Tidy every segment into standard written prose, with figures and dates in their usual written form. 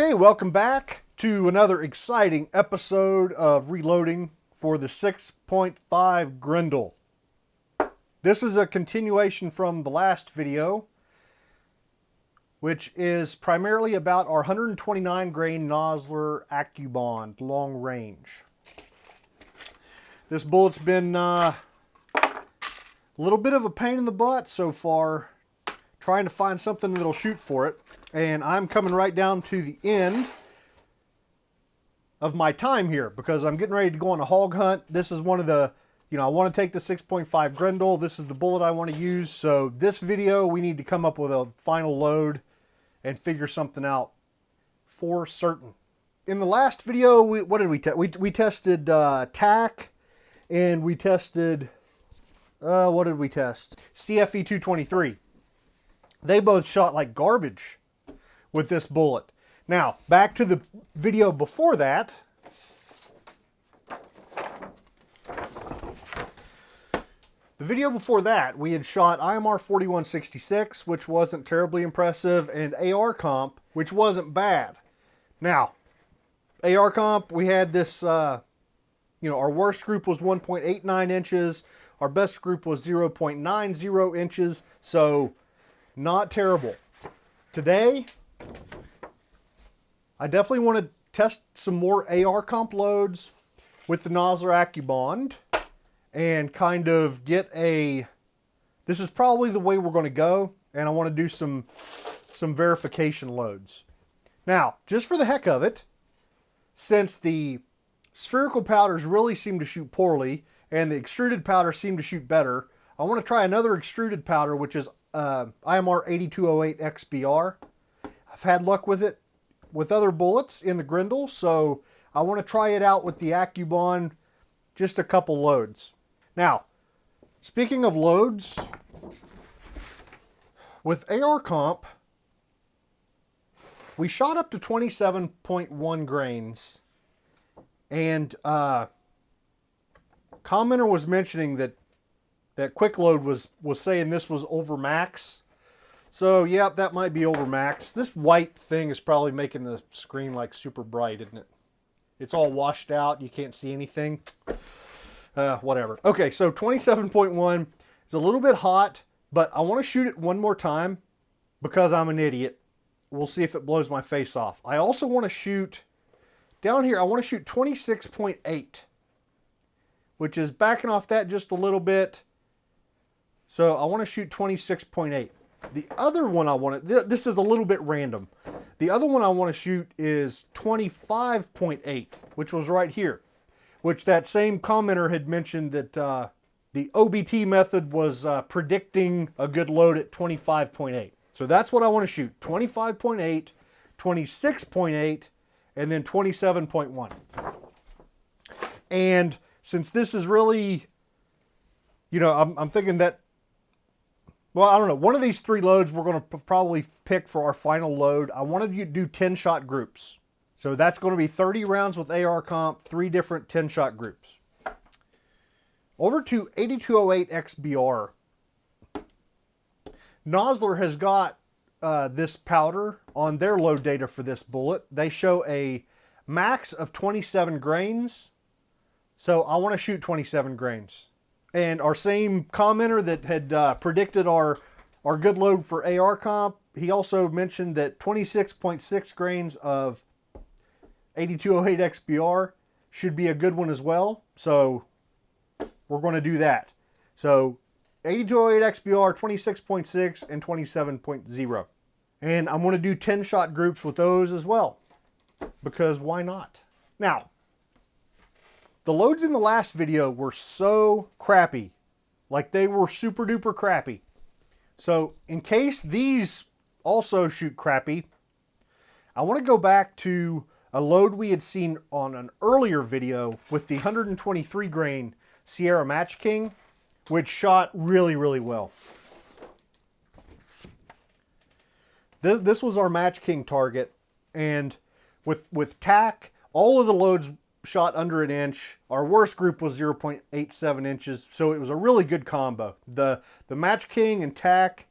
Okay, welcome back to another exciting episode of Reloading for the 6.5 Grendel. This is a continuation from the last video, which is primarily about our 129gr Nosler Accubond long range. This bullet's been a little bit of a pain in the butt so far, trying to find something that'll shoot for it. And I'm coming right down to the end of my time here because I'm getting ready to go on a hog hunt. This is one of the, I want to take the 6.5 Grendel. This is the bullet I want to use. So this video, we need to come up with a final load and figure something out for certain. In the last video, what did we test? We tested TAC, and we tested, what did we test? CFE 223. They both shot like garbage with this bullet. Now, back to the video before that. The video before that, we had shot IMR 4166, which wasn't terribly impressive, and AR-Comp, which wasn't bad. Now, AR-Comp, we had this, our worst group was 1.89 inches. Our best group was 0.90 inches, so not terrible. Today, I definitely want to test some more AR-Comp loads with the Nosler Accubond and kind of get a, this is probably the way we're going to go, and I want to do some verification loads. Now, just for the heck of it, since the spherical powders really seem to shoot poorly and the extruded powder seem to shoot better, I want to try another extruded powder, which is IMR 8208 XBR. I've had luck with it with other bullets in the Grendel, so I want to try it out with the Accubond, just a couple loads. Now, speaking of loads, with AR-Comp, we shot up to 27.1 grains, and commenter was mentioning that Quick Load was saying this was over max. So, yeah, that might be over max. This white thing is probably making the screen like super bright, isn't it? It's all washed out. You can't see anything. Whatever. Okay, so 27.1 is a little bit hot, but I want to shoot it one more time because I'm an idiot. We'll see if it blows my face off. I also want to shoot, down here, I want to shoot 26.8, which is backing off that just a little bit. So I want to shoot 26.8. The other one I want to, this is a little bit random. The other one I want to shoot is 25.8, which was right here, which that same commenter had mentioned that the OBT method was predicting a good load at 25.8. So that's what I want to shoot, 25.8, 26.8, and then 27.1. And since this is really, I'm thinking that, well, I don't know. One of these three loads we're going to probably pick for our final load. I wanted you to do 10-shot groups. So that's going to be 30 rounds with AR-Comp, 3 different 10-shot groups. Over to 8208 XBR. Nosler has got this powder on their load data for this bullet. They show a max of 27 grains. So I want to shoot 27 grains. And our same commenter that had predicted our good load for AR-Comp, he also mentioned that 26.6 grains of 8208 XBR should be a good one as well. So we're going to do that. So 8208 XBR, 26.6, and 27.0. And I'm going to do 10-shot groups with those as well, because why not? Now, the loads in the last video were so crappy, like they were super duper crappy. So in case these also shoot crappy, I want to go back to a load we had seen on an earlier video with the 123 grain Sierra Match King, which shot really, really well. This was our Match King target, and with TAC, all of the loads shot under an inch. Our worst group was 0.87 inches, so it was a really good combo. The Match King and TAC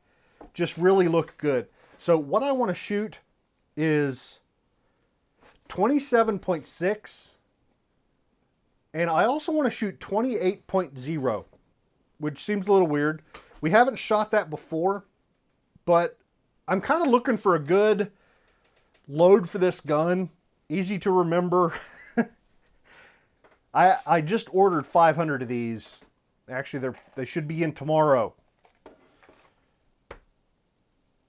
just really looked good. So what I want to shoot is 27.6, and I also want to shoot 28.0, which seems a little weird. We haven't shot that before, but I'm kind of looking for a good load for this gun. Easy to remember. I just ordered 500 of these. Actually, they should be in tomorrow.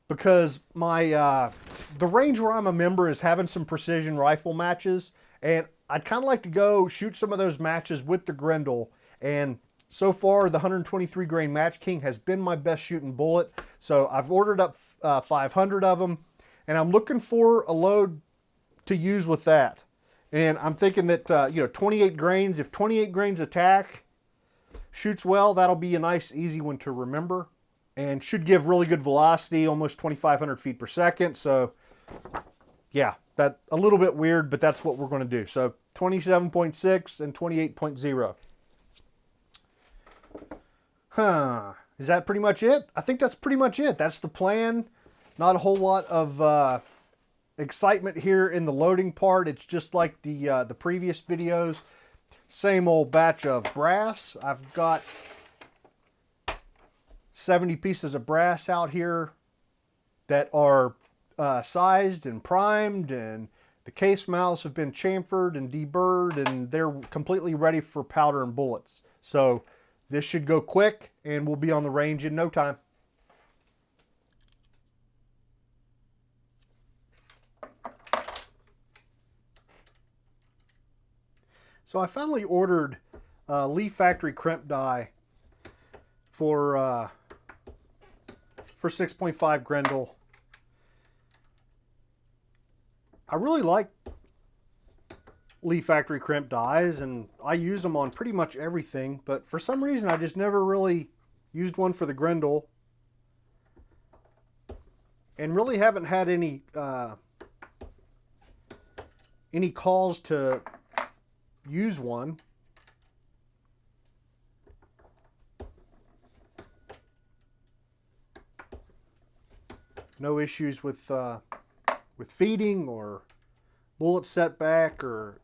Because my the range where I'm a member is having some precision rifle matches, and I'd kind of like to go shoot some of those matches with the Grendel. And so far, the 123 grain Match King has been my best shooting bullet. So I've ordered up 500 of them, and I'm looking for a load to use with that. And I'm thinking that 28 grains. If 28 grains attack shoots well, that'll be a nice, easy one to remember. And should give really good velocity, almost 2,500 feet per second. So, yeah, that a little bit weird, but that's what we're going to do. So, 27.6 and 28.0. Is that pretty much it? I think that's pretty much it. That's the plan. Not a whole lot of excitement here in the loading part. It's just like the previous videos. Same old batch of brass. I've got 70 pieces of brass out here that are sized and primed, and the case mouths have been chamfered and deburred, and they're completely ready for powder and bullets. So this should go quick, and we'll be on the range in no time. So I finally ordered Lee Factory crimp die for 6.5 Grendel. I really like Lee Factory crimp dies, and I use them on pretty much everything, but for some reason I just never really used one for the Grendel, and really haven't had any calls to use one. No issues with feeding or bullet setback or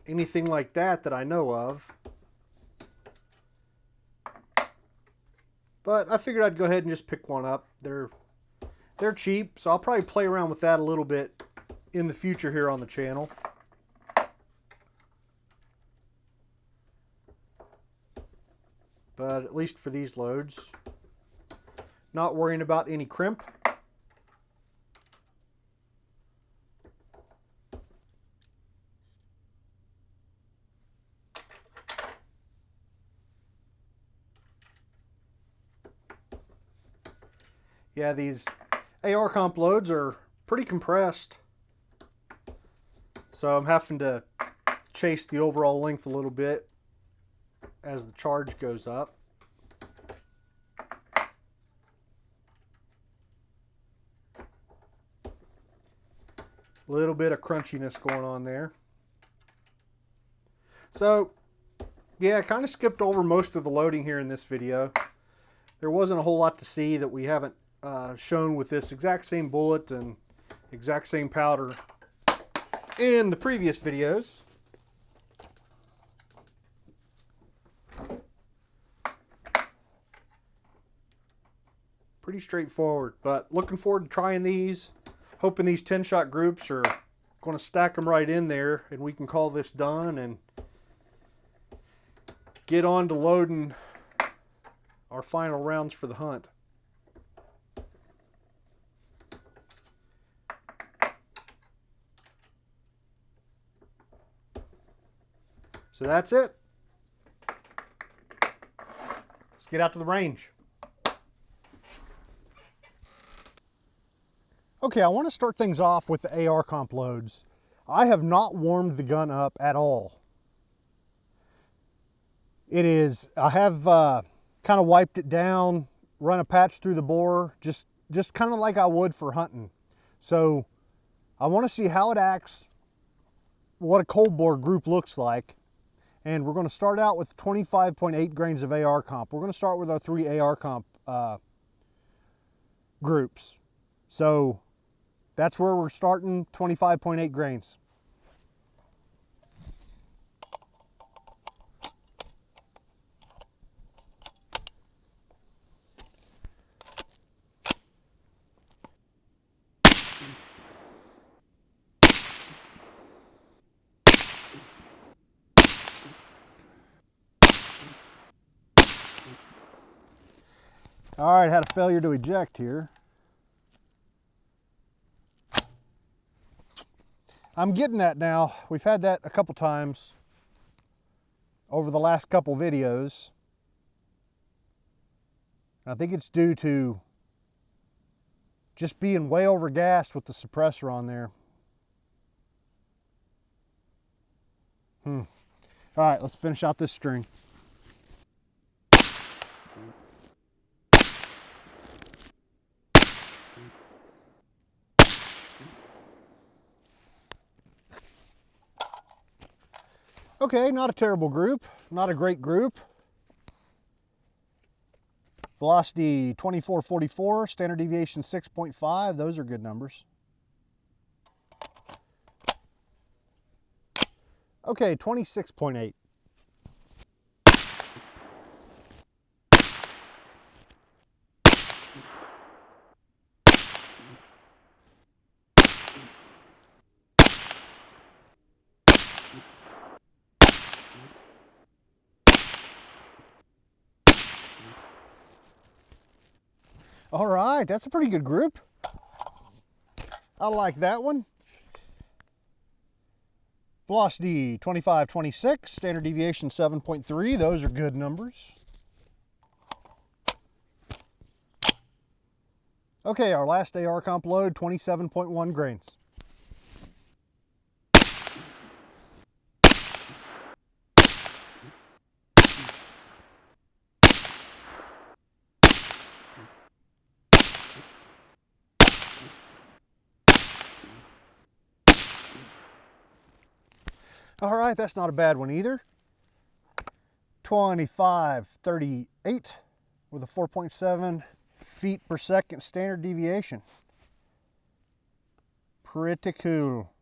anything like that that I know of. But I figured I'd go ahead and just pick one up. They're cheap, so I'll probably play around with that a little bit in the future here on the channel. But at least for these loads, not worrying about any crimp. Yeah, these AR-Comp loads are pretty compressed, so I'm having to chase the overall length a little bit as the charge goes up. A little bit of crunchiness going on there. So, yeah, I kind of skipped over most of the loading here in this video. There wasn't a whole lot to see that we haven't shown with this exact same bullet and exact same powder in the previous videos. Pretty straightforward, but looking forward to trying these. Hoping these 10-shot groups are going to stack them right in there, and we can call this done and get on to loading our final rounds for the hunt. So that's it. Let's get out to the range. Okay, I want to start things off with the AR-Comp loads. I have not warmed the gun up at all. I have kind of wiped it down, run a patch through the bore, just kind of like I would for hunting. So I want to see how it acts, what a cold bore group looks like. And we're going to start out with 25.8 grains of AR-Comp. We're going to start with our 3 AR-Comp groups. So That's where we're starting, 25.8 grains. All right, had a failure to eject here. I'm getting that now. We've had that a couple times over the last couple videos. I think it's due to just being way over gassed with the suppressor on there. All right, let's finish out this string. Okay, not a terrible group, not a great group. Velocity 2444, standard deviation 6.5, those are good numbers. Okay, 26.8. All right, that's a pretty good group. I like that one. Velocity 2526, standard deviation 7.3, those are good numbers. Okay, our last AR-Comp load, 27.1 grains. All right, that's not a bad one either. 2538 with a 4.7 feet per second standard deviation. Pretty cool.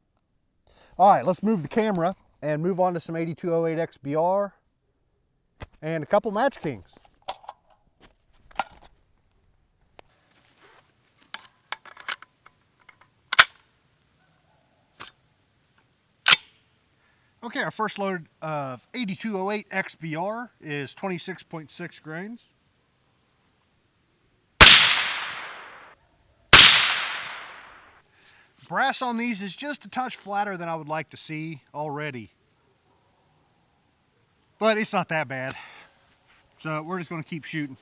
All right, let's move the camera and move on to some 8208 XBR and a couple Match Kings. Okay, our first load of 8208 XBR is 26.6 grains. Brass on these is just a touch flatter than I would like to see already. But it's not that bad. So we're just going to keep shooting.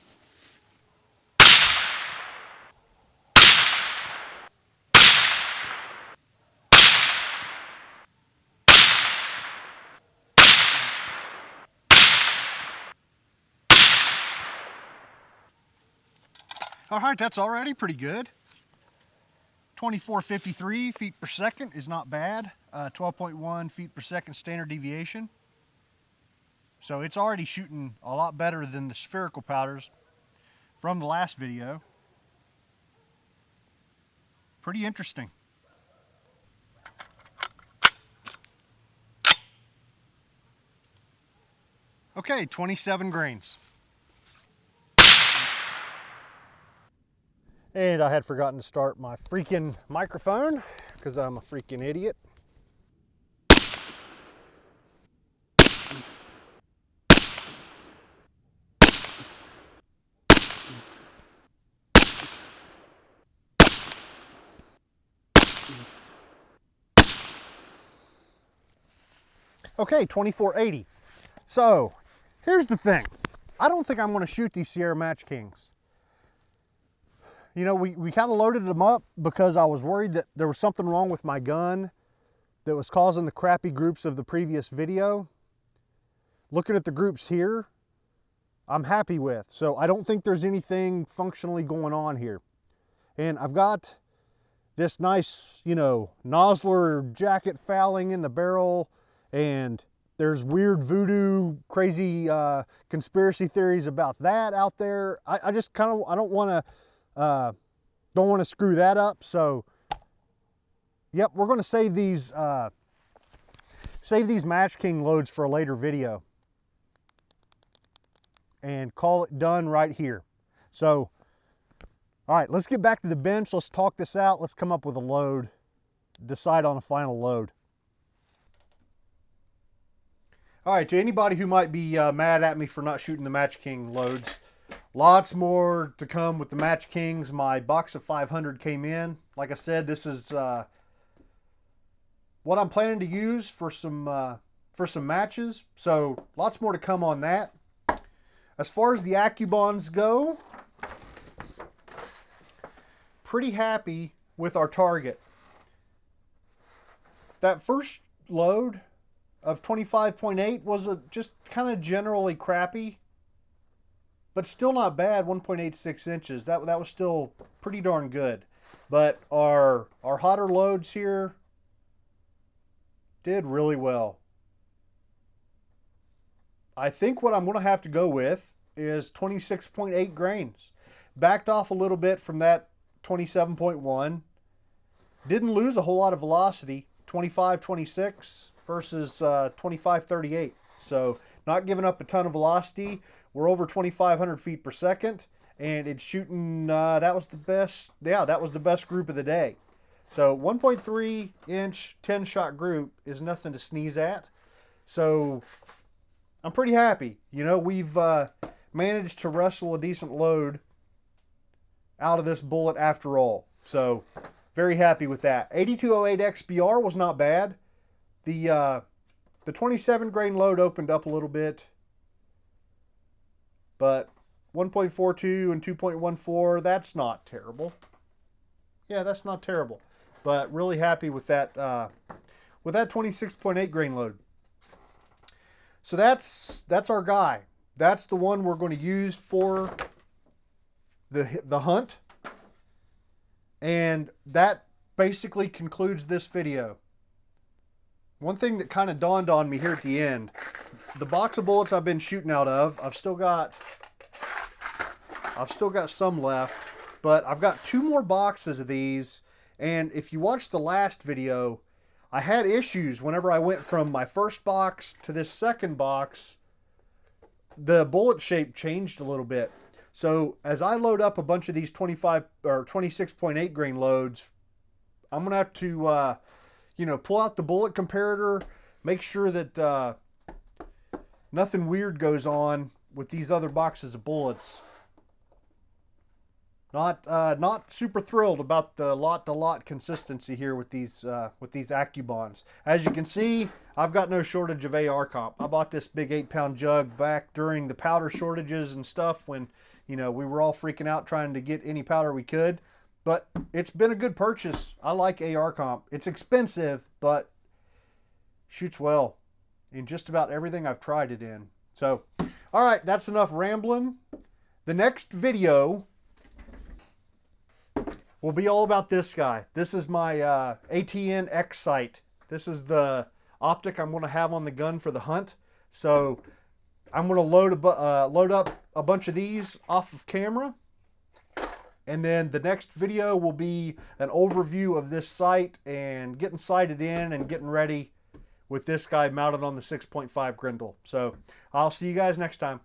All right, that's already pretty good. 2453 feet per second is not bad. 12.1 feet per second standard deviation. So it's already shooting a lot better than the spherical powders from the last video. Pretty interesting. Okay, 27 grains. And I had forgotten to start my freaking microphone because I'm a freaking idiot. Okay, 2480. So here's the thing. I don't think I'm going to shoot these Sierra Match Kings. You know, we kind of loaded them up because I was worried that there was something wrong with my gun that was causing the crappy groups of the previous video. Looking at the groups here, I'm happy with. So I don't think there's anything functionally going on here. And I've got this nice, you know, Nosler jacket fouling in the barrel, and there's weird voodoo, crazy conspiracy theories about that out there. I just kind of, I don't want to screw that up. So Yep, we're going to save these Match King loads for a later video and call it done right here. So, all right, let's get back to the bench. Let's talk this out. Let's come up with a load, decide on a final load. All right, to anybody who might be mad at me for not shooting the Match King loads, lots more to come with the Match Kings. My box of 500 came in. Like I said, this is what I'm planning to use for some matches. So lots more to come on that. As far as the Accubonds go, pretty happy with our target. That first load of 25.8 was just kind of generally crappy, but still not bad. 1.86 inches. That was still pretty darn good. But our hotter loads here did really well. I think what I'm going to have to go with is 26.8 grains. Backed off a little bit from that 27.1. Didn't lose a whole lot of velocity. 25.26 versus 25.38. So not giving up a ton of velocity. We're over 2,500 feet per second, and it's shooting. That was the best. Yeah, that was the best group of the day. So 1.3 inch 10 shot group is nothing to sneeze at. So I'm pretty happy. You know, we've managed to wrestle a decent load out of this bullet after all. So very happy with that. 8208 XBR was not bad. The 27 grain load opened up a little bit, but 1.42 and 2.14, that's not terrible. Yeah, that's not terrible. But really happy with that 26.8 grain load. So that's our guy. That's the one we're going to use for the hunt. And that basically concludes this video. One thing that kind of dawned on me here at the end, the box of bullets I've been shooting out of, I've still got some left, but I've got 2 more boxes of these. And if you watched the last video, I had issues whenever I went from my first box to this second box. The bullet shape changed a little bit. So as I load up a bunch of these 25 or 26.8 grain loads, I'm gonna have to pull out the bullet comparator, make sure that nothing weird goes on with these other boxes of bullets. Not super thrilled about the lot-to-lot consistency here with these Accubonds. As you can see, I've got no shortage of AR-Comp. I bought this big 8-pound jug back during the powder shortages and stuff when, we were all freaking out trying to get any powder we could. But it's been a good purchase. I like AR-Comp. It's expensive, but shoots well in just about everything I've tried it in. So, all right, that's enough rambling. The next video will be all about this guy. This is my ATN X sight. This is the optic I'm going to have on the gun for the hunt. So I'm going to load up a bunch of these off of camera. And then the next video will be an overview of this sight and getting sighted in and getting ready with this guy mounted on the 6.5 Grendel. So I'll see you guys next time.